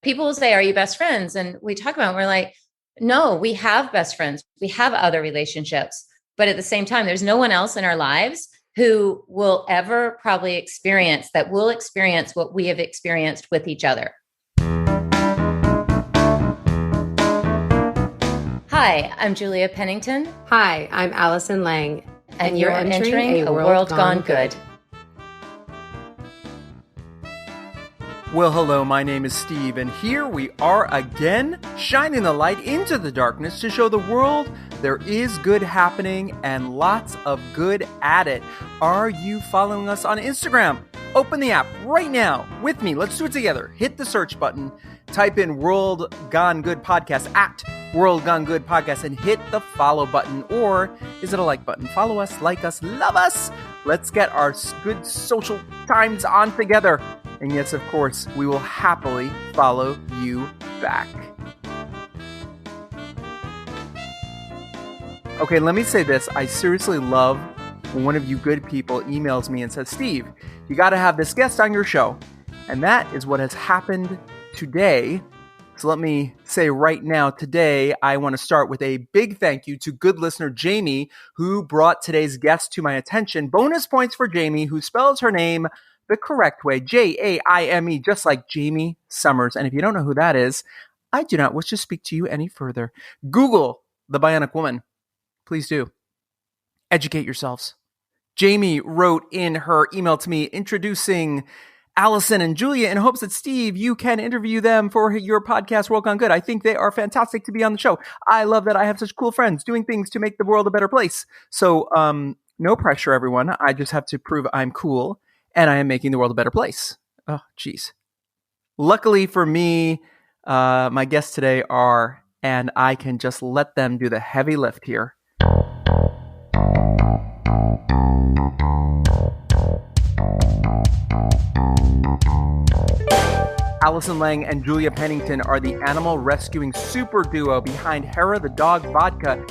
people will say, are you best friends? And we talk about it, we're like, no, we have best friends. We have other relationships. But at the same time, there's no one else in our lives who will ever probably experience what we have experienced with each other. Hi, I'm Julia Pennington. Hi, I'm Allison Lange. And you're entering a world gone good. Well, hello, my name is Steve, and here we are again, shining the light into the darkness to show the world there is good happening and lots of good at it. Are you following us on Instagram? Open the app right now with me. Let's do it together. Hit the search button, type in World Gone Good Podcast at World Gone Good Podcast, and hit the follow button, or is it a like button? Follow us, like us, love us. Let's get our good social times on together. And yes, of course, we will happily follow you back. Okay, let me say this. I seriously love when one of you good people emails me and says, Steve, you got to have this guest on your show. And that is what has happened today. So let me say right now, today, I want to start with a big thank you to good listener Jamie, who brought today's guest to my attention. Bonus points for Jamie, who spells her name the correct way, Jaime, just like Jamie Summers. And if you don't know who that is, I do not wish to speak to you any further. Google the Bionic Woman. Please do. Educate yourselves. Jamie wrote in her email to me introducing Allison and Julia in hopes that, Steve, you can interview them for your podcast, World Gone Good. I think they are fantastic to be on the show. I love that I have such cool friends doing things to make the world a better place. So, no pressure, everyone. I just have to prove I'm cool and I am making the world a better place. Oh, geez. Luckily for me, my guests today are, and I can just let them do the heavy lift here. Allison Lange and Julia Pennington are the animal rescuing super duo behind Hera The Dog Vodka.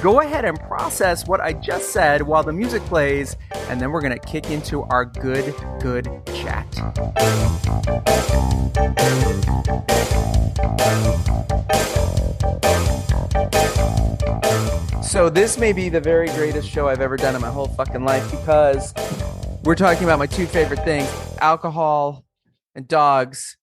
Go ahead and process what I just said while the music plays, and then we're going to kick into our good chat. So this may be the very greatest show I've ever done in my whole fucking life, because we're talking about my two favorite things, alcohol and dogs.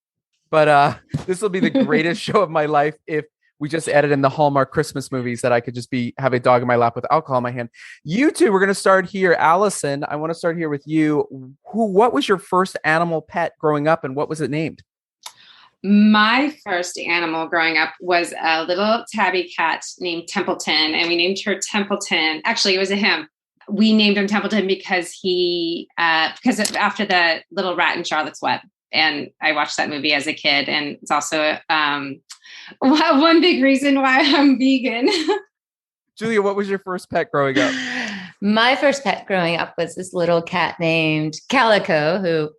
But this will be the greatest show of my life if we just added in the Hallmark Christmas movies that I could just have a dog in my lap with alcohol in my hand. You two, we're going to start here. Allison, I want to start here with you. What was your first animal pet growing up, and what was it named? My first animal growing up was a little tabby cat named Templeton, and we named her Templeton. Actually, it was a him. We named him Templeton because after the little rat in Charlotte's Web. And I watched that movie as a kid. And it's also one big reason why I'm vegan. Julia, what was your first pet growing up? My first pet growing up was this little cat named Calico, who,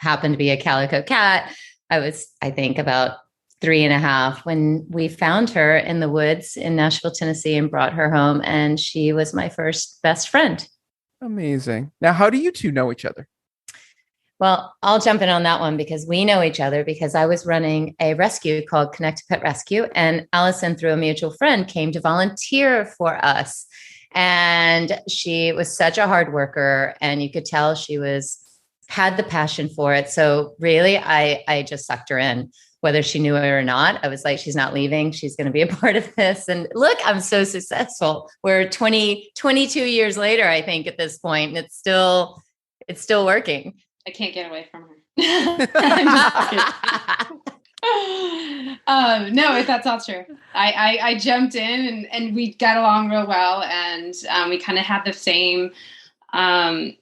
happened to be a calico cat. I was, I think, about 3.5 when we found her in the woods in Nashville, Tennessee, and brought her home. And she was my first best friend. Amazing. Now, how do you two know each other? Well, I'll jump in on that one because we know each other because I was running a rescue called Connect Pet Rescue, and Allison, through a mutual friend, came to volunteer for us. And she was such a hard worker, and you could tell she had the passion for it. So really, I just sucked her in, whether she knew it or not. I was like, she's not leaving. She's going to be a part of this. And look, I'm so successful. We're 22 years later, I think, at this point, and it's still working. I can't get away from her. No, that's all true. I jumped in and we got along real well, and we kind of had the same, love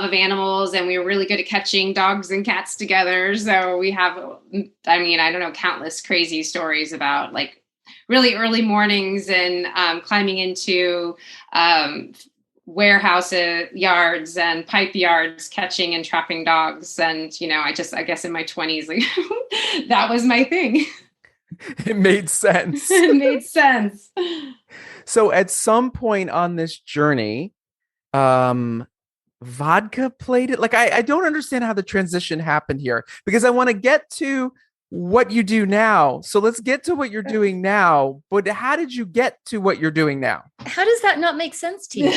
of animals, and we were really good at catching dogs and cats together. So we have, I don't know, countless crazy stories about like really early mornings and climbing into warehouse yards and pipe yards, catching and trapping dogs. And, I guess in my 20s, like, that was my thing. It made sense. It made sense. So at some point on this journey, vodka played it? Like, I don't understand how the transition happened here, because I want to get to what you do now. So let's get to what you're doing now. But how did you get to what you're doing now? How does that not make sense to you?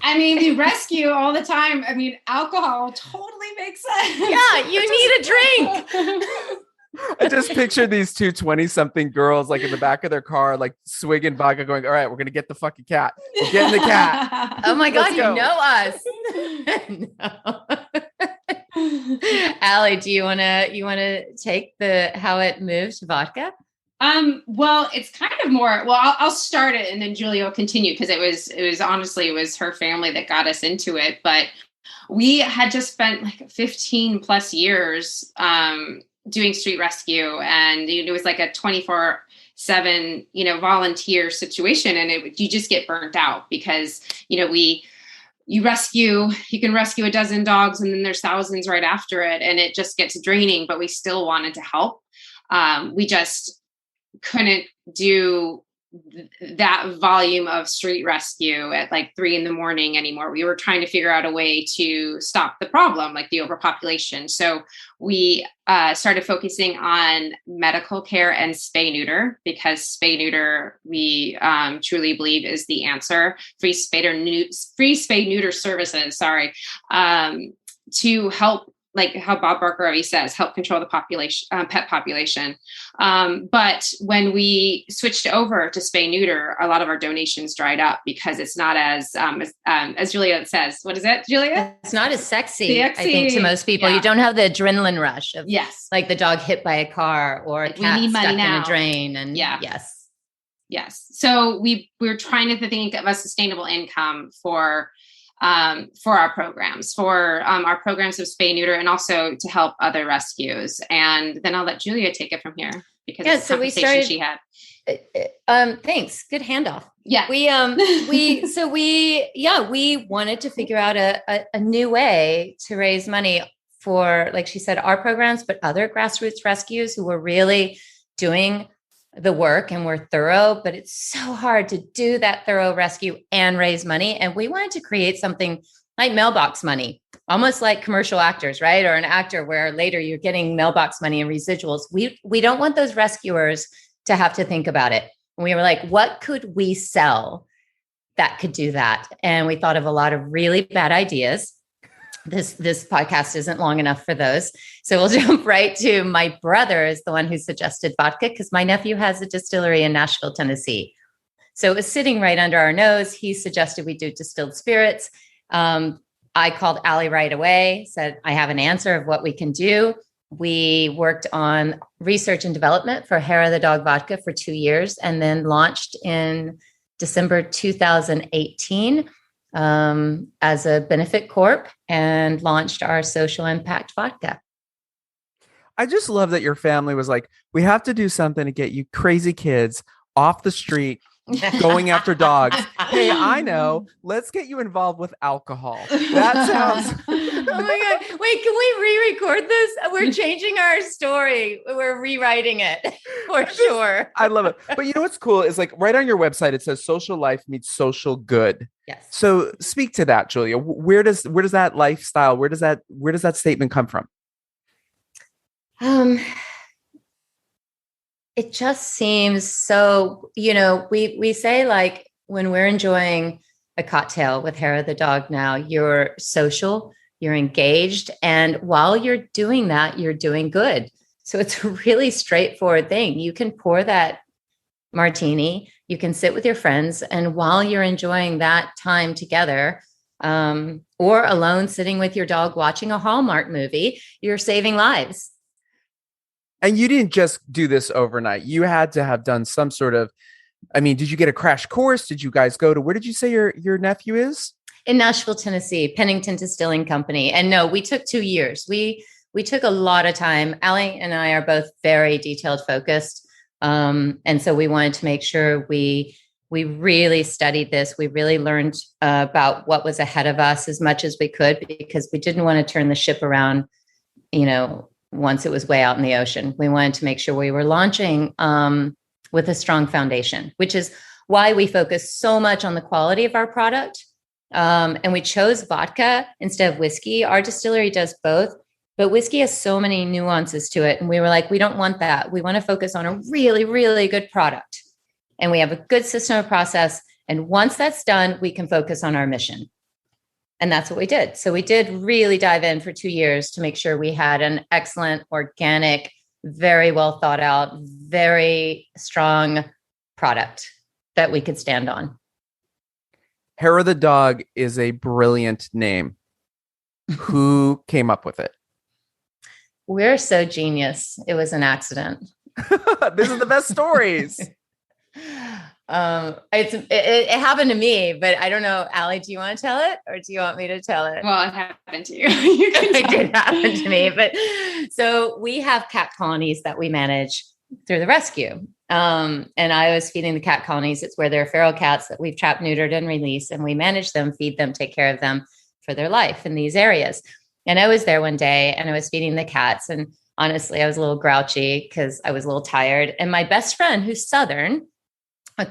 I mean, we rescue all the time. I mean, alcohol totally makes sense. Yeah, you need a drink. I just pictured these two 20-something girls like in the back of their car, like swigging vodka, going, all right, we're going to get the fucking cat. We're getting the cat. Oh my God, you know us. No. Allie, do you want to take how it moved to vodka? Well, it's kind of more, I'll start it and then Julia will continue, because it was her family that got us into it. But we had just spent like 15 plus years, doing street rescue, and it was like a 24/7, volunteer situation. And you just get burnt out because, you can rescue a dozen dogs and then there's thousands right after it. And it just gets draining, but we still wanted to help. We just couldn't do that volume of street rescue at like 3 a.m. anymore. We were trying to figure out a way to stop the problem, like the overpopulation. So we started focusing on medical care and spay neuter, because spay neuter, we truly believe, is the answer. Free spay neuter services, to help, like how Bob Barker always says, help control the population, pet population. But when we switched over to spay neuter, a lot of our donations dried up because it's not as Julia says. What is it, Julia? It's not as sexy. I think, to most people. Yeah. You don't have the adrenaline rush of like the dog hit by a car or a cat stuck in a drain. And yes. So we were trying to think of a sustainable income for our programs, of spay neuter, and also to help other rescues. And then I'll let Julia take it from here, because it's a conversation she had. Thanks. Good handoff. Yeah. We wanted to figure out a new way to raise money for, like she said, our programs, but other grassroots rescues who were really doing the work and we're thorough, but it's so hard to do that thorough rescue and raise money. And we wanted to create something like mailbox money, almost like commercial actors, right? Or an actor where later you're getting mailbox money and residuals. We don't want those rescuers to have to think about it. And we were like, what could we sell that could do that? And we thought of a lot of really bad ideas. This podcast isn't long enough for those. So we'll jump right to my brother is the one who suggested vodka, because my nephew has a distillery in Nashville, Tennessee. So it was sitting right under our nose. He suggested we do distilled spirits. I called Allie right away, said, I have an answer of what we can do. We worked on research and development for Hera The Dog Vodka for 2 years, and then launched in December 2018 as a benefit corp, and launched our social impact vodka. I just love that your family was like, we have to do something to get you crazy kids off the street going after dogs. Hey, I know. Let's get you involved with alcohol. That sounds. Oh my God. Wait, can we re-record this? We're changing our story. We're rewriting it for sure. I love it. But you know what's cool is, like, right on your website, it says social life meets social good. Yes. So speak to that, Julia. Where does that lifestyle, where does that statement come from? It just seems so, we say, like, when we're enjoying a cocktail with Hera the dog now, you're social, you're engaged. And while you're doing that, you're doing good. So it's a really straightforward thing. You can pour that martini, you can sit with your friends, and while you're enjoying that time together, or alone sitting with your dog watching a Hallmark movie, you're saving lives. And you didn't just do this overnight. You had to have done some sort of, did you get a crash course? Did you guys go to, where did you say your nephew is? In Nashville, Tennessee, Pennington Distilling Company. And no, we took 2 years. We took a lot of time. Allie and I are both very detailed focused. And so we wanted to make sure we really studied this. We really learned about what was ahead of us as much as we could, because we didn't want to turn the ship around, once it was way out in the ocean. We wanted to make sure we were launching with a strong foundation, which is why we focus so much on the quality of our product, And we chose vodka instead of whiskey. Our distillery does both, but whiskey has so many nuances to it. And we were like, we don't want that. We want to focus on a really, really good product. And we have a good system of process. And once that's done, we can focus on our mission. And that's what we did. So we did really dive in for 2 years to make sure we had an excellent, organic, very well thought out, very strong product that we could stand on. Hera the Dog is a brilliant name. Who came up with it? We're so genius. It was an accident. This is the best stories. It happened to me, but I don't know. Allie, do you want to tell it or do you want me to tell it? Well, it happened to you. You can It did happen to me, but so we have cat colonies that we manage through the rescue. And I was feeding the cat colonies. It's where there are feral cats that we've trapped, neutered, and released, and we manage them, feed them, take care of them for their life in these areas. And I was there one day and I was feeding the cats. And honestly, I was a little grouchy because I was a little tired. And my best friend, who's Southern,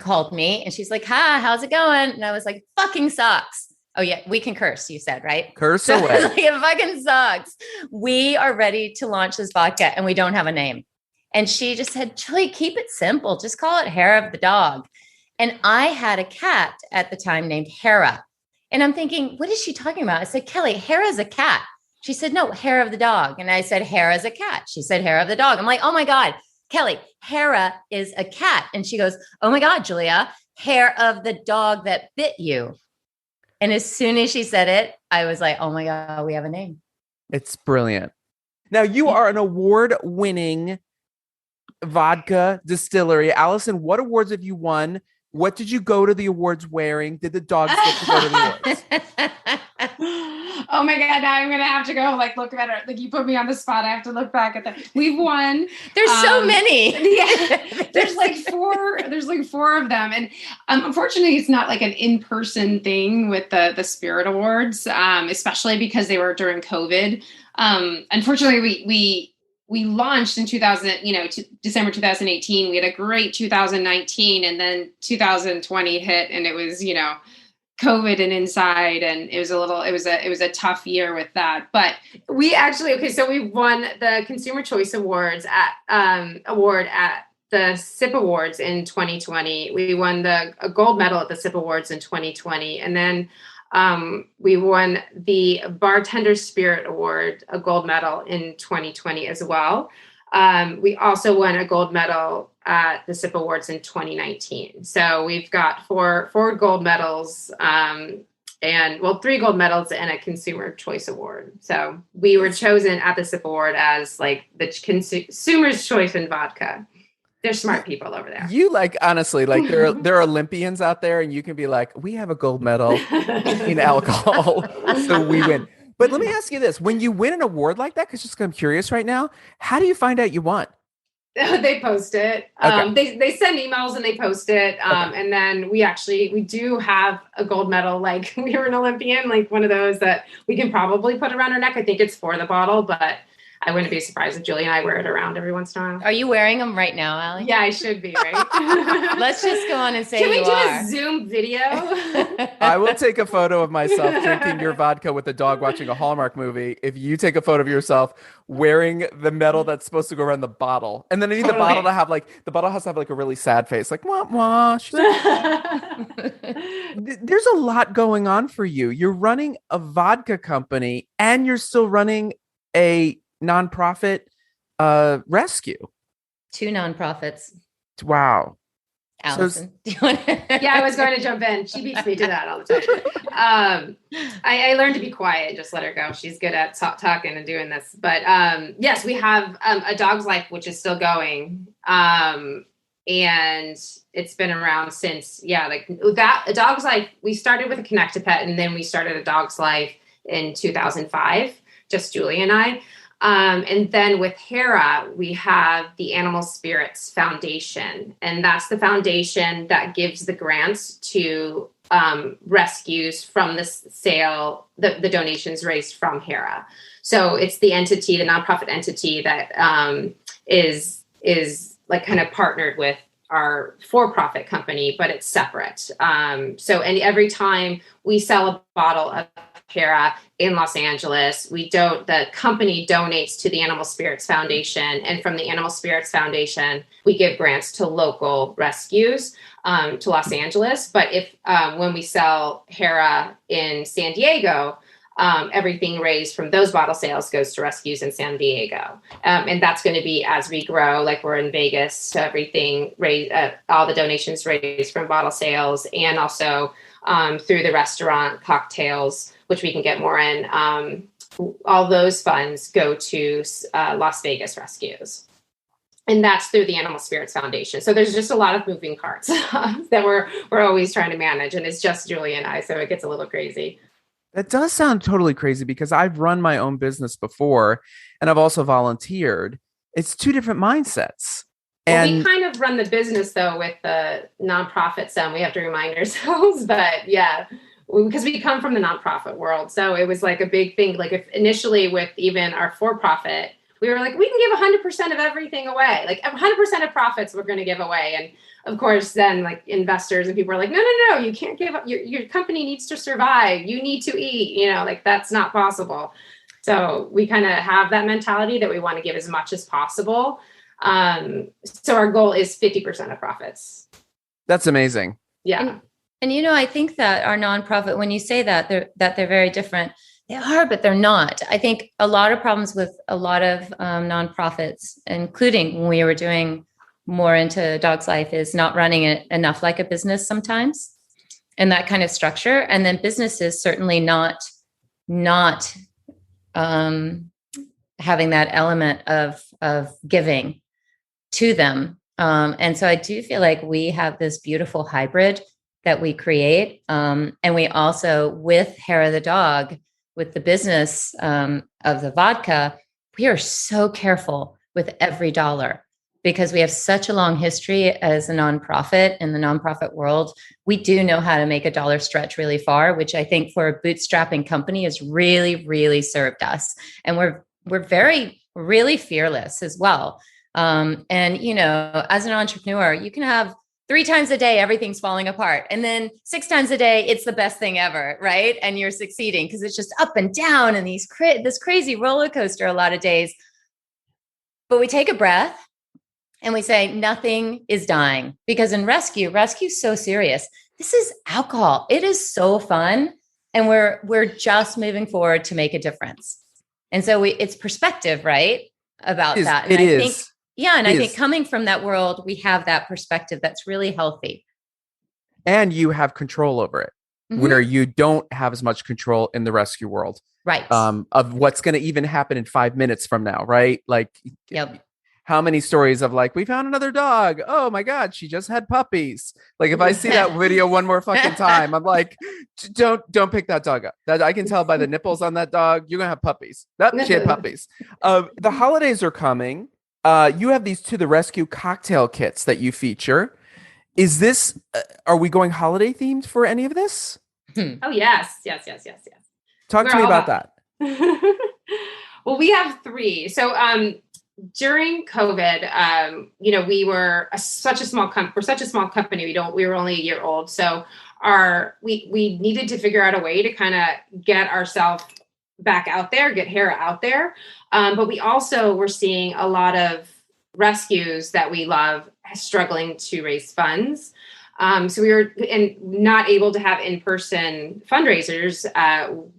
called me and she's like, hi, how's it going? And I was like, fucking sucks. Oh yeah, we can curse, you said, right? Curse away. Like, it fucking sucks. We are ready to launch this vodka and we don't have a name. And she just said, Julie, keep it simple. Just call it Hera the Dog. And I had a cat at the time named Hera. And I'm thinking, what is she talking about? I said, Kelly, Hera's a cat. She said, no, Hera the Dog. And I said, Hera's a cat. She said, Hera the Dog. I'm like, oh my God, Kelly, Hera is a cat. And she goes, oh my God, Julia, hair of the dog that bit you. And as soon as she said it, I was like, oh my God, we have a name. It's brilliant. Now you are an award-winning vodka distillery. Allison, what awards have you won? What did you go to the awards wearing? Did the dogs get to go to the awards? Oh my God, now I'm going to have to go look at it. Like, you put me on the spot. I have to look back at that. We've won. There's so many. Yeah. There's four of them. And unfortunately, it's not like an in-person thing with the Spirit Awards, especially because they were during COVID. Unfortunately, we launched in December 2018. We had a great 2019, and then 2020 hit, and it was, COVID and inside, and it was a tough year with that. But we actually, so we won the Consumer Choice Awards at the SIP Awards in 2020. We won a gold medal at the SIP Awards in 2020, and then we won the Bartender Spirit Award, a gold medal in 2020 as well. We also won a gold medal at the SIP Awards in 2019. So we've got four gold medals, three gold medals and a Consumer Choice Award. So we were chosen at the SIP Award as the consumer's choice in vodka. They're smart people over there. You honestly, there are Olympians out there, and you can be like, we have a gold medal in alcohol, so we win. But let me ask you this: when you win an award like that, because I'm curious right now, how do you find out you won? They post it. Okay. They send emails and they post it. Okay. And then we do have a gold medal. Like, we were an Olympian, one of those that we can probably put around our neck. I think it's for the bottle, but I wouldn't be surprised if Julie and I wear it around every once in a while. Are you wearing them right now, Allie? Yeah, I should be, right? Let's just go on and say Can we do are. a Zoom video? I will take a photo of myself drinking your vodka with a dog watching a Hallmark movie if you take a photo of yourself wearing the medal that's supposed to go around the bottle. And then I need the bottle to have the bottle has to have a really sad face, wah wah. There's a lot going on for you. You're running a vodka company and you're still running a nonprofit rescue. 2 nonprofits. Wow. Allison, do you want Yeah, I was going to jump in. She beats me to that all the time. I learned to be quiet. Just let her go. She's good at talking and doing this. But yes, we have A Dog's Life, which is still going. And it's been around since, that A Dog's Life, we started with a Connect to Pet, and then we started A Dog's Life in 2005, just Julie and I. And then with Hera, we have the Animal Spirits Foundation, and that's the foundation that gives the grants to rescues from the sale, the donations raised from Hera. So it's the entity, the nonprofit entity that is kind of partnered with our for-profit company, but it's separate. And every time we sell a bottle of Hera in Los Angeles, the company donates to the Animal Spirits Foundation. And from the Animal Spirits Foundation, we give grants to local rescues to Los Angeles. But when we sell Hera in San Diego, everything raised from those bottle sales goes to rescues in San Diego. And that's going to be as we grow, like we're in Vegas, so everything raised, all the donations raised from bottle sales, and also through the restaurant cocktails, which we can get more in. All those funds go to Las Vegas rescues. And that's through the Animal Spirits Foundation. So there's just a lot of moving parts that we're always trying to manage. And it's just Julie and I, so it gets a little crazy. That does sound totally crazy, because I've run my own business before and I've also volunteered. It's two different mindsets. And we kind of run the business, though, with the nonprofit some. We have to remind ourselves. But yeah, because we come from the nonprofit world. So it was like a big thing. Like if initially with even our for-profit, we were like, we can give 100% of everything away. Like 100% of profits we're going to give away. And of course, then like investors and people are like, no, you can't give up. Your company needs to survive. You need to eat, like that's not possible. So we kind of have that mentality that we want to give as much as possible. So our goal is 50% of profits. That's amazing. Yeah. And I think that our nonprofit, when you say that they're very different, they are, but they're not. I think a lot of problems with a lot of nonprofits, including when we were doing more into Dog's Life, is not running it enough like a business sometimes, and that kind of structure. And then businesses certainly not having that element of giving to them. And so I do feel like we have this beautiful hybrid that we create. And we also, with Hera the Dog, with the business of the vodka, we are so careful with every dollar, because we have such a long history as a nonprofit in the nonprofit world. We do know how to make a dollar stretch really far, which I think for a bootstrapping company has really, really served us. And we're very, really fearless as well. And, as an entrepreneur, you can have 3 times a day, everything's falling apart. And then 6 times a day, it's the best thing ever, right? And you're succeeding because it's just up and down and this crazy roller coaster a lot of days. But we take a breath and we say, nothing is dying. Because in rescue's so serious. This is alcohol. It is so fun. And we're just moving forward to make a difference. And so it's perspective, right? About that. And I think, I think coming from that world, we have that perspective that's really healthy. And you have control over it, where you don't have as much control in the rescue world. Right. Of what's going to even happen in 5 minutes from now, right? Like, yep. How many stories of like, we found another dog. Oh my God, she just had puppies. Like if I see that video one more fucking time, I'm like, don't pick that dog up. That I can tell by the nipples on that dog, you're gonna have puppies. She had puppies. The holidays are coming. You have these To the Rescue cocktail kits that you feature. Is this, are we going holiday themed for any of this? Oh, yes. Talk to me about that. Well, we have 3. So, during COVID, we were such a small company. We were only a year old. So we needed to figure out a way to kind of get ourselves back out there, get Hera out there. But we also were seeing a lot of rescues that we love struggling to raise funds. So we were not able to have in-person fundraisers.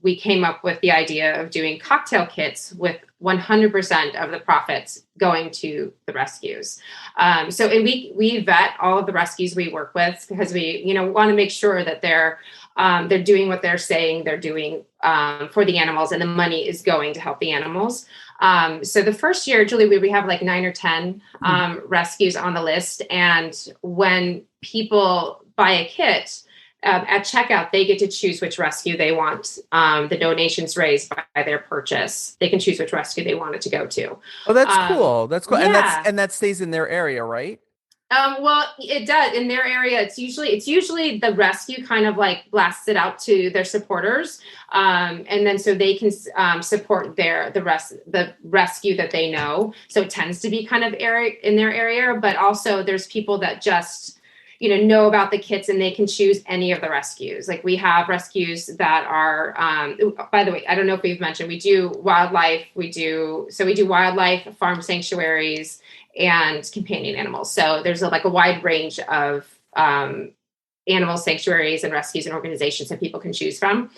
We came up with the idea of doing cocktail kits with 100% of the profits going to the rescues. And we vet all of the rescues we work with, because we, want to make sure that they're doing what they're saying they're doing for the animals, and the money is going to help the animals. So the first year, Julie, we have like 9 or 10 rescues on the list. And when people buy a kit at checkout, they get to choose which rescue they want. The donations raised by their purchase, they can choose which rescue they want it to go to. Oh, that's cool. That's cool. Yeah. And that stays in their area, right? Well, it does in their area. It's usually the rescue kind of like blasts it out to their supporters, and then so they can support the rescue that they know. So it tends to be kind of in their area, but also there's people that just know about the kits and they can choose any of the rescues. Like we have rescues that are. By the way, I don't know if we've mentioned we do wildlife. We do wildlife, farm sanctuaries, and companion animals. So there's a wide range of animal sanctuaries and rescues and organizations that people can choose from.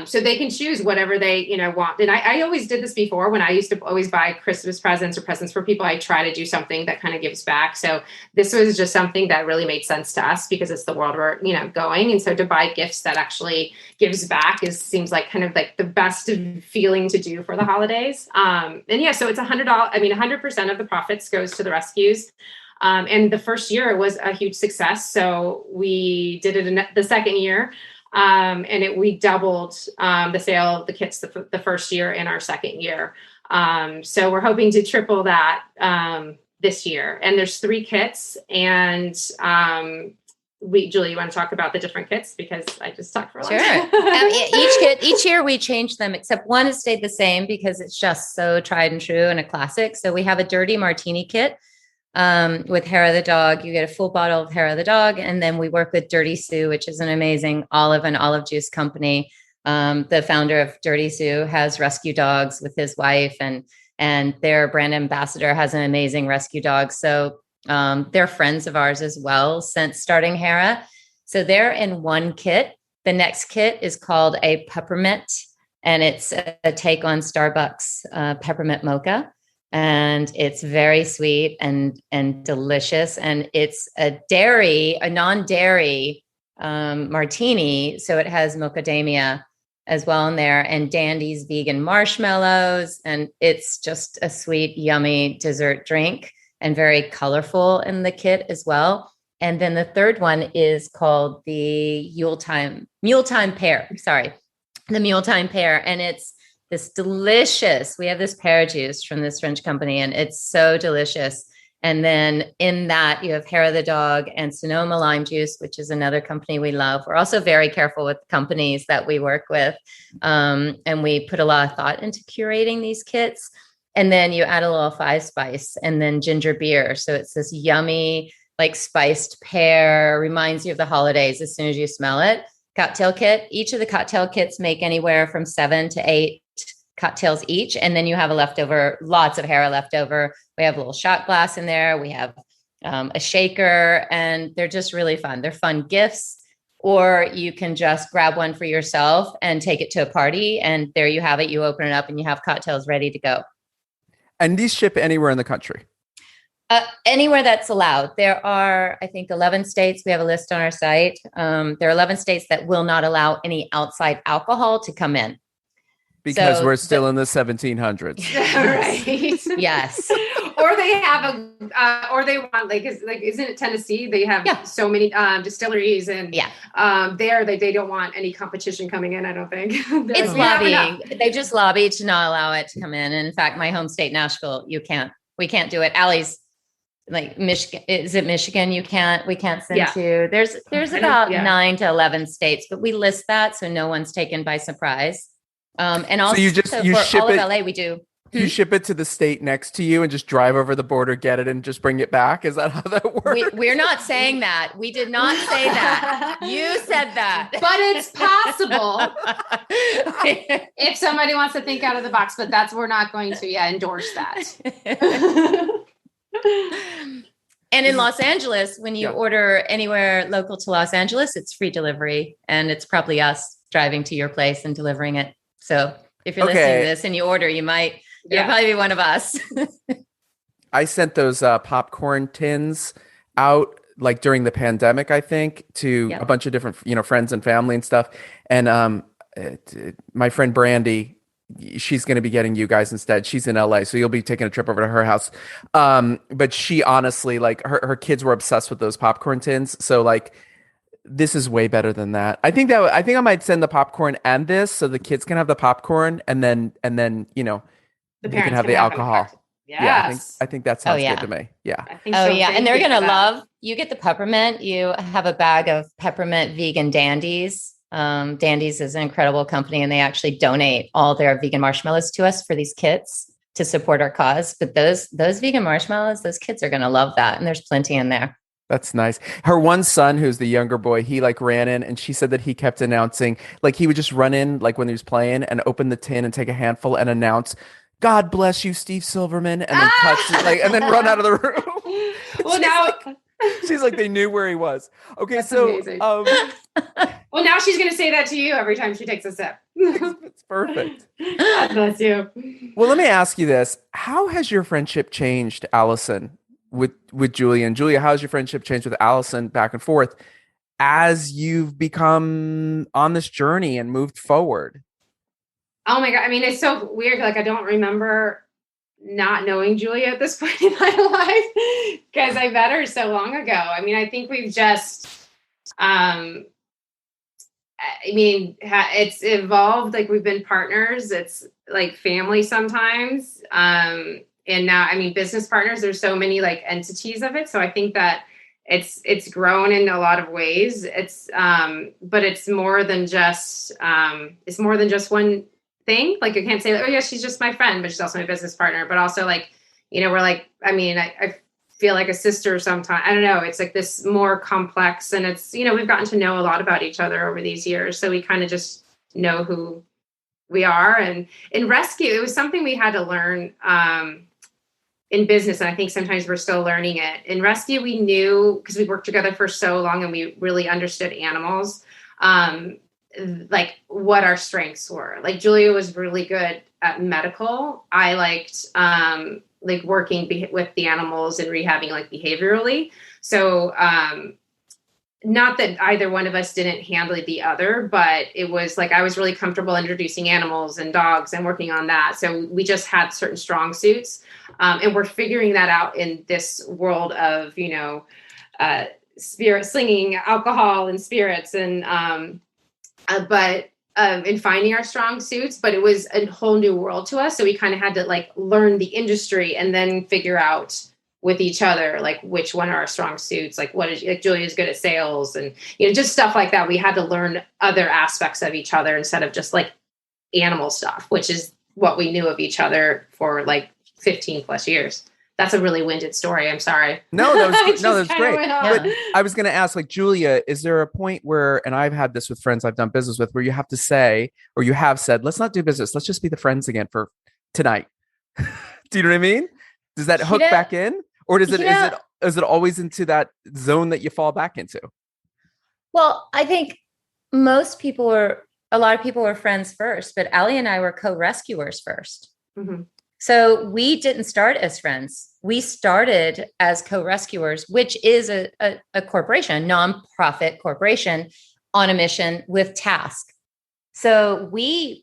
So they can choose whatever they want. And I always did this before when I used to always buy Christmas presents or presents for people. I try to do something that kind of gives back. So this was just something that really made sense to us because it's the world we're going. And so to buy gifts that actually gives back seems like kind of like the best feeling to do for the holidays. And yeah, so it's $100. I mean, 100% of the profits goes to the rescues. And the first year was a huge success. So we did it in the second year. And we doubled the sale of the kits the first year and our second year. So we're hoping to triple that this year. And there's 3 kits. And Julie, you want to talk about the different kits? Because I just talked for a long time. Sure. Each year we change them, except one has stayed the same because it's just so tried and true and a classic. So we have a dirty martini kit. With Hera the Dog, you get a full bottle of Hera the Dog. And then we work with Dirty Sue, which is an amazing olive and olive juice company. The founder of Dirty Sue has rescue dogs with his wife, and their brand ambassador has an amazing rescue dog. So they're friends of ours as well since starting Hera. So they're in one kit. The next kit is called a peppermint, and it's a take on Starbucks peppermint mocha. And it's very sweet and delicious. And it's a non-dairy martini. So it has macadamia as well in there, and Dandy's vegan marshmallows. And it's just a sweet, yummy dessert drink and very colorful in the kit as well. And then the third one is called the Muletime Pear. Sorry, the Muletime Pear. And it's this delicious, we have this pear juice from this French company, and it's so delicious. And then in that, you have Hera the Dog and Sonoma lime juice, which is another company we love. We're also very careful with companies that we work with. And we put a lot of thought into curating these kits. And then you add a little 5-spice and then ginger beer. So it's this yummy, spiced pear, reminds you of the holidays as soon as you smell it. Cocktail kit. Each of the cocktail kits make anywhere from 7 to 8 cocktails each. And then you have lots of Hera leftover. We have a little shot glass in there. We have a shaker, and they're just really fun. They're fun gifts, or you can just grab one for yourself and take it to a party. And there you have it. You open it up and you have cocktails ready to go. And these ship anywhere in the country? Anywhere that's allowed. There are, I think, 11 states. We have a list on our site. There are 11 states that will not allow any outside alcohol to come in. Because we're still in the 1700s. Right. Yes. Or they have or they want, isn't it Tennessee? They have so many distilleries, and they don't want any competition coming in, I don't think. It's lobbying. They just lobby to not allow it to come in. And in fact, my home state, Nashville, we can't do it. Allie's Michigan, is it Michigan? We can't send to. There's about 9 to 11 states, but we list that so no one's taken by surprise. And also, so you ship all of LA, we do. You ship it to the state next to you and just drive over the border, get it, and just bring it back. Is that how that works? We're not saying that. We did not say that. You said that. But it's possible if somebody wants to think out of the box. But we're not going to endorse that. And in Los Angeles, when you order anywhere local to Los Angeles, it's free delivery, and it's probably us driving to your place and delivering it. So if you're listening to this and you order, you'll probably be one of us. I sent those popcorn tins out during the pandemic, I think, to a bunch of different, friends and family and stuff. And my friend Brandy, she's going to be getting you guys instead. She's in LA, so you'll be taking a trip over to her house. But she honestly, her kids were obsessed with those popcorn tins. So this is way better than that. I think I might send the popcorn and this, so the kids can have the popcorn, and then they can have the alcohol. Yes. Yeah, I think that sounds good to me. Yeah. I think Oh so. yeah. Thank And they're you going to for that. love, you get the peppermint. You have a bag of peppermint vegan dandies. Dandies is an incredible company and they actually donate all their vegan marshmallows to us for these kits to support our cause. But those vegan marshmallows, those kids are going to love that. And there's plenty in there. That's nice. Her one son, who's the younger boy, he like ran in and she said that he kept announcing, like he would just run in like when he was playing and open the tin and take a handful and announce, "God bless you, Steve Silverman," and then cuts it, like and then run out of the room. Well, now She's like they knew where he was. Okay, that's so amazing. Well, now she's going to say that to you every time she takes a sip. it's perfect. God bless you. Well, let me ask you this. How has your friendship changed, Allison, with Julia? And Julia, how has your friendship changed with Allison back and forth as you've become on this journey and moved forward? Oh my God. I mean, it's so weird. Like, I don't remember not knowing Julia at this point in my life because I met her so long ago. I mean, I think we've just, it's evolved. Like we've been partners. It's like family sometimes. And now, I mean, business partners, there's so many like entities of it. So I think that it's grown in a lot of ways. But it's more than just one thing. Like I can't say, oh yeah, she's just my friend, but she's also my business partner. But also like, we're like, I mean, I feel like a sister sometimes. I don't know. It's like this more complex and it's, we've gotten to know a lot about each other over these years. So we kind of just know who we are. And in rescue, it was something we had to learn in business. And I think sometimes we're still learning it. In rescue, we knew because we worked together for so long and we really understood animals. Like what our strengths were. Like Julia was really good at medical. I liked like working with the animals and rehabbing like behaviorally. So not that either one of us didn't handle the other, but it was like I was really comfortable introducing animals and dogs and working on that. So we just had certain strong suits. And we're figuring that out in this world of, spirit slinging alcohol and spirits and but in finding our strong suits, but it was a whole new world to us. So we kind of had to like learn the industry and then figure out with each other, like which one are our strong suits, like like Julia's good at sales and, just stuff like that. We had to learn other aspects of each other instead of just like animal stuff, which is what we knew of each other for like 15 plus years. That's a really winded story. I'm sorry. No, that's great. But I was going to ask, like, Julia, is there a point where, and I've had this with friends I've done business with, where you have to say, or you have said, let's not do business. Let's just be the friends again for tonight. Do you know what I mean? Does that hook back in, or is it always into that zone that you fall back into? Well, I think a lot of people were friends first, but Allie and I were co-rescuers first. Mm-hmm. So we didn't start as friends. We started as co-rescuers, which is a corporation, a nonprofit corporation on a mission with task. So I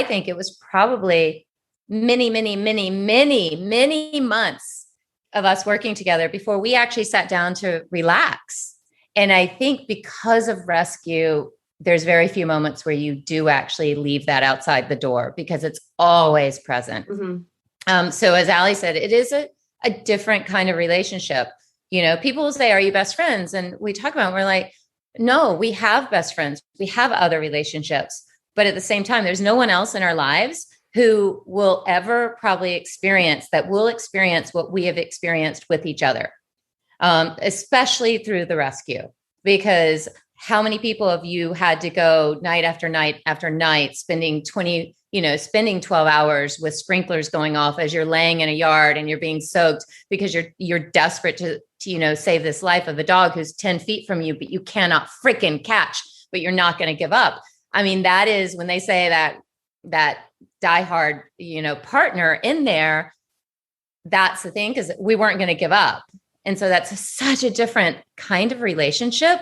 think it was probably many, many, many, many, many months of us working together before we actually sat down to relax. And I think because of rescue, there's very few moments where you do actually leave that outside the door because it's always present. Mm-hmm. So as Allie said, it is a different kind of relationship. People will say, are you best friends? And we talk about it, we're like, no, we have best friends. We have other relationships. But at the same time, there's no one else in our lives who will ever probably experience what we have experienced with each other, especially through the rescue. Because how many people have you had to go night after night after night, spending 12 hours with sprinklers going off as you're laying in a yard and you're being soaked because you're desperate to save this life of a dog who's 10 feet from you, but you cannot freaking catch, but you're not going to give up. I mean, that is when they say that diehard, partner in there, that's the thing, because we weren't going to give up. And so that's such a different kind of relationship.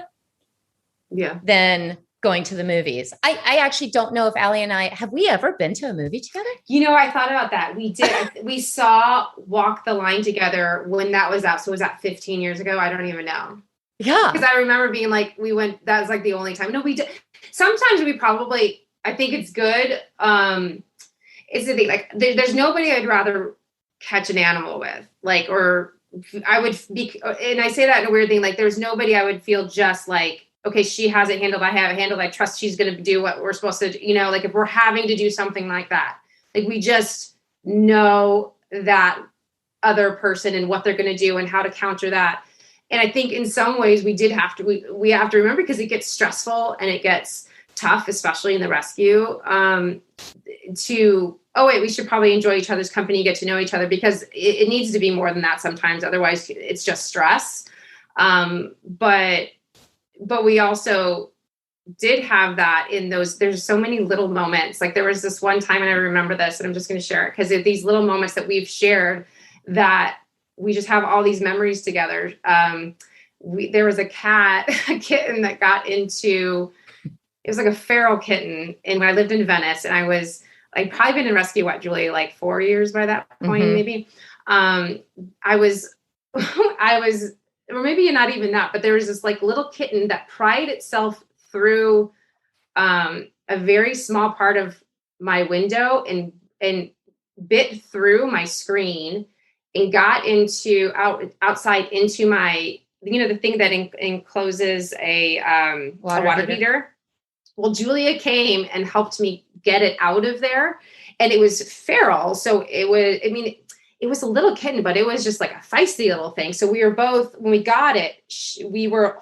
Yeah. Than going to the movies. I actually don't know if Allie and I, have we ever been to a movie together? I thought about that. We did. We saw Walk the Line together when that was out. So was that 15 years ago? I don't even know. Yeah. Because I remember being like, that was like the only time. No, we did. Sometimes I think it's good. It's the thing, like there's nobody I'd rather catch an animal with, like, or I would be, and I say that in a weird thing, like there's nobody I would feel just like, okay, she has it handled, I have it handled, I trust she's going to do what we're supposed to do. You know, like if we're having to do something like that, like we just know that other person and what they're going to do and how to counter that. And I think in some ways we have to remember, because it gets stressful and it gets tough, especially in the rescue, we should probably enjoy each other's company, get to know each other, because it needs to be more than that sometimes. Otherwise it's just stress. But we also did have that in those, there's so many little moments. Like there was this one time, and I remember this, and I'm just going to share it because these little moments that we've shared that we just have all these memories together. There was a kitten that got into, it was like a feral kitten. And when I lived in Venice, and I'd probably been in rescue, Julie, like 4 years by that point, maybe. I was, or maybe not even that, but there was this like little kitten that pried itself through a very small part of my window and bit through my screen and got outside into my, the thing that encloses a water heater. Well, Julia came and helped me get it out of there, and it was feral. So it was a little kitten, but it was just like a feisty little thing. So we were both, when we got it, we were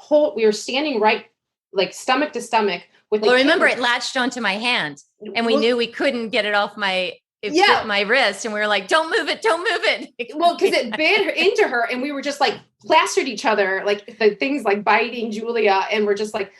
standing right, like stomach to stomach with the kitten. Remember, it latched onto my hand, and we knew we couldn't get it off bit my wrist, and we were like, don't move it. Well, because it bit into her, and we were just like plastered each other, like the things like biting Julia, and we're just like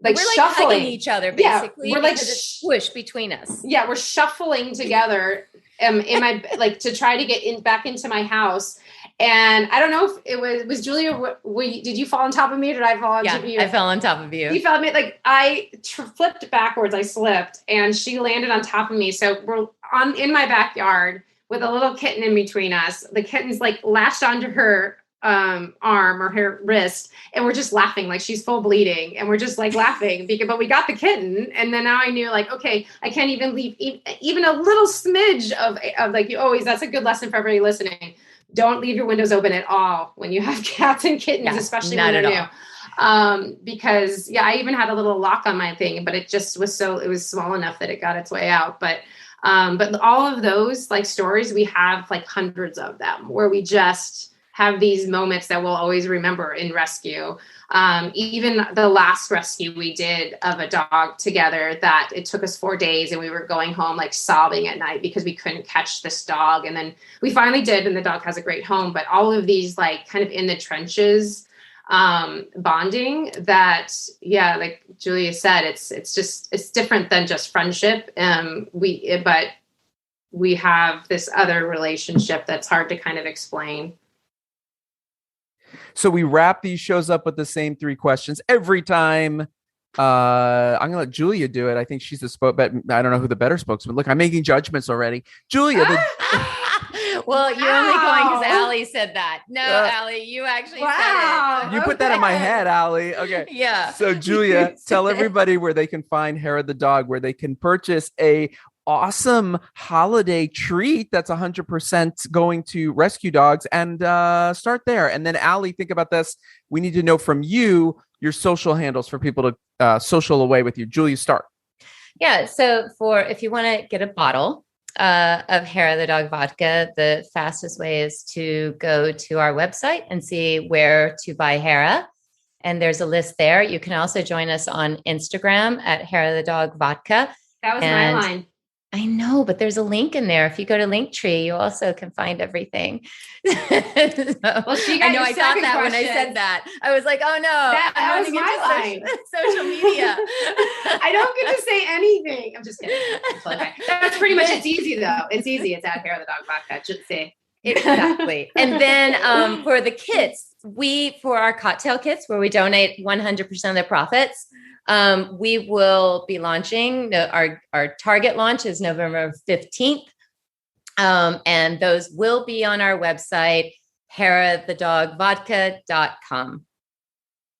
we're shuffling hugging each other, basically. Yeah, we're like squish between us. Yeah, we're shuffling together in my, like, to try to get back into my house. And I don't know if it was Julia. Did you fall on top of me? Or did I fall on top of you? I fell on top of you. You fell on me. Like I flipped backwards. I slipped, and she landed on top of me. So we're in my backyard with a little kitten in between us. The kitten's like latched onto her arm or her wrist, and we're just laughing, like she's full bleeding, and we're just like laughing but we got the kitten. And then now I knew, like, okay, I can't even leave even a little smidge of like, you always, that's a good lesson for everybody listening. Don't leave your windows open at all when you have cats and kittens, especially when they're new. Because I even had a little lock on my thing, but it just was it was small enough that it got its way out. But all of those like stories, we have like hundreds of them where we just have these moments that we'll always remember in rescue. Even the last rescue we did of a dog together, that it took us 4 days, and we were going home like sobbing at night because we couldn't catch this dog. And then we finally did, and the dog has a great home. But all of these like kind of in the trenches bonding that, like Julia said, it's different than just friendship. But we have this other relationship that's hard to kind of explain. So we wrap these shows up with the same 3 questions every time. I'm going to let Julia do it. I think she's the but I don't know who the better spokesman. Look, I'm making judgments already. Julia. Well, you're only going because Allie said that. No, Allie, you actually said it. You put that in my head, Allie. Okay. Yeah. So Julia, tell everybody where they can find Hera the Dog, where they can purchase a awesome holiday treat that's 100% going to rescue dogs, and start there. And then Allie, think about this. We need to know from you your social handles for people to social away with you. Julia, start. Yeah. So if you want to get a bottle of Hera the Dog Vodka, the fastest way is to go to our website and see where to buy Hera. And there's a list there. You can also join us on Instagram at Hera the Dog Vodka. That was my line. I know, but there's a link in there. If you go to Linktree, you also can find everything. Well, she got I thought that when I said that. I was like, oh no, that was my line. Social media. I don't get to say anything. I'm just kidding. That's pretty much, it's easy though. It's easy. It's at Hera the Dog Vodka. Just say. Exactly. And then for the kits, for our cocktail kits, where we donate 100% of the profits, we will be launching our target launch is November 15th. And those will be on our website, herathedogvodka.com.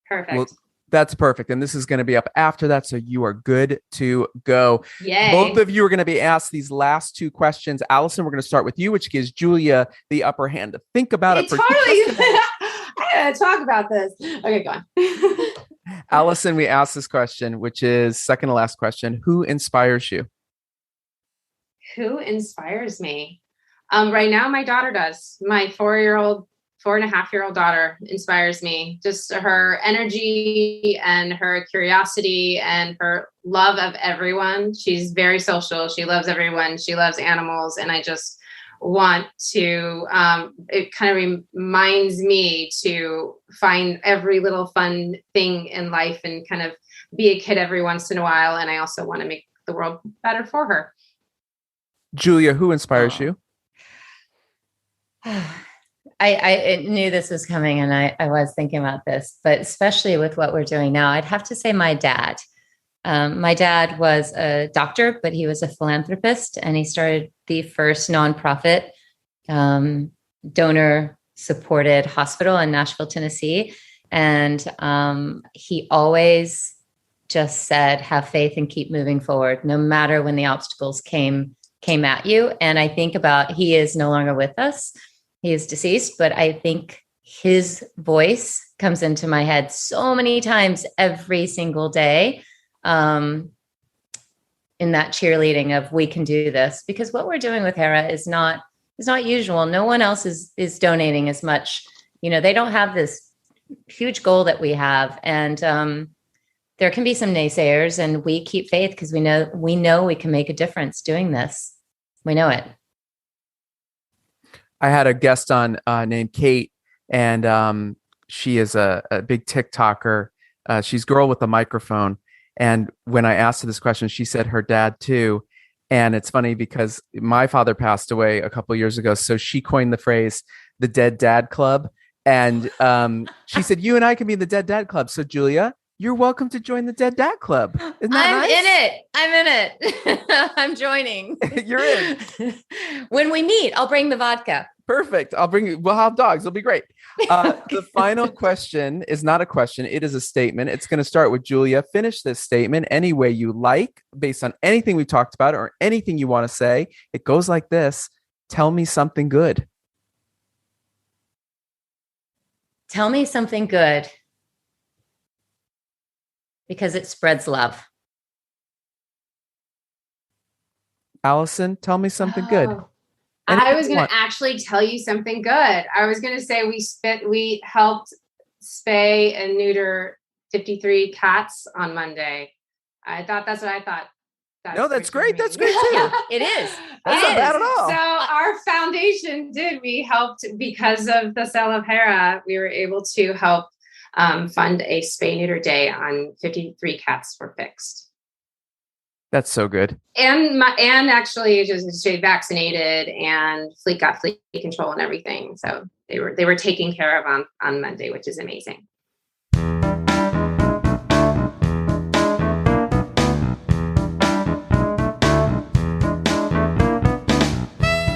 Perfect. That's perfect. And this is going to be up after that. So you are good to go. Yay. Both of you are going to be asked these last two questions. Allison, we're going to start with you, which gives Julia the upper hand to think about it. Totally. I gotta talk about this. Okay, go on. Allison, we asked this question, which is second to last question. Who inspires you? Who inspires me? Right now, my daughter does. My 4.5-year-old daughter inspires me. Just her energy and her curiosity and her love of everyone. She's very social. She loves everyone. She loves animals. And I just want to, it kind of reminds me to find every little fun thing in life and kind of be a kid every once in a while. And I also want to make the world better for her. Julia, who inspires you? I knew this was coming, and I was thinking about this, but especially with what we're doing now, I'd have to say my dad. My dad was a doctor, but he was a philanthropist, and he started the first nonprofit donor-supported hospital in Nashville, Tennessee. And he always just said, have faith and keep moving forward, no matter when the obstacles came at you. And I think about, he is no longer with us. He is deceased, but I think his voice comes into my head so many times every single day in that cheerleading of we can do this, because what we're doing with Hera is not usual. No one else is donating as much. You know, they don't have this huge goal that we have. And there can be some naysayers, and we keep faith because we know we can make a difference doing this. We know it. I had a guest on named Kate, and she is a big TikToker. She's a girl with a microphone. And when I asked her this question, she said her dad too. And it's funny because my father passed away a couple of years ago. So she coined the phrase, the Dead Dad Club. And she said, you and I can be the Dead Dad Club. So Julia, you're welcome to join the Dead Dad Club. Isn't that nice? I'm in it. I'm joining. You're in. When we meet, I'll bring the vodka. Perfect. We'll have dogs. It'll be great. The final question is not a question. It is a statement. It's going to start with Julia. Finish this statement any way you like, based on anything we've talked about or anything you want to say. It goes like this. Tell me something good. Tell me something good. Because it spreads love. Allison, tell me something good. I was going to actually tell you something good. I was going to say we helped spay and neuter 53 cats on Monday. That's what I thought. That's great. That's great too. Yeah, it is. That's not bad at all. So our foundation we helped because of the sale of Hera. We were able to help fund a spay neuter day on 53 cats were fixed. That's so good. And actually just stayed vaccinated, and got flea control and everything. So they were taken care of on Monday, which is amazing.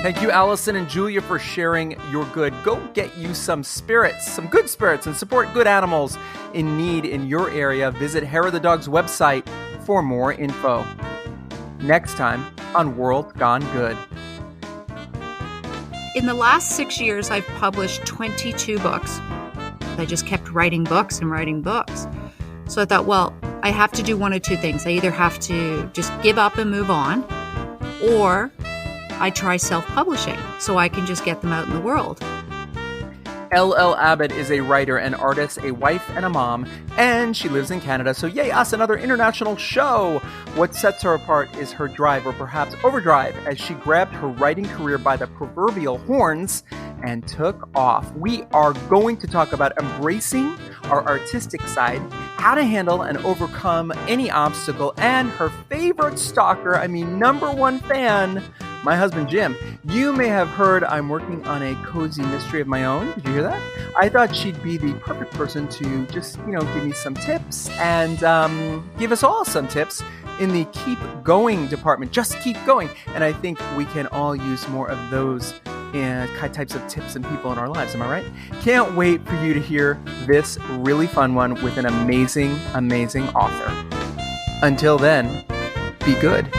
Thank you, Allison and Julia, for sharing your good. Go get you some spirits, some good spirits, and support good animals in need in your area. Visit Hera the Dog's website for more info. Next time on World Gone Good. In the last 6 years, I've published 22 books. I just kept writing books and writing books. So I thought, well, I have to do one of two things. I either have to just give up and move on, or I try self-publishing so I can just get them out in the world. LL Abbott is a writer and artist, a wife and a mom, and she lives in Canada. So yay us, another international show. What sets her apart is her drive, or perhaps overdrive, as she grabbed her writing career by the proverbial horns and took off. We are going to talk about embracing our artistic side, how to handle and overcome any obstacle, and her favorite stalker, number one fan, my husband, Jim. You may have heard I'm working on a cozy mystery of my own. Did you hear that? I thought she'd be the perfect person to just, give me some tips and give us all some tips in the keep going department. Just keep going. And I think we can all use more of those types of tips and people in our lives. Am I right? Can't wait for you to hear this really fun one with an amazing, amazing author. Until then, be good.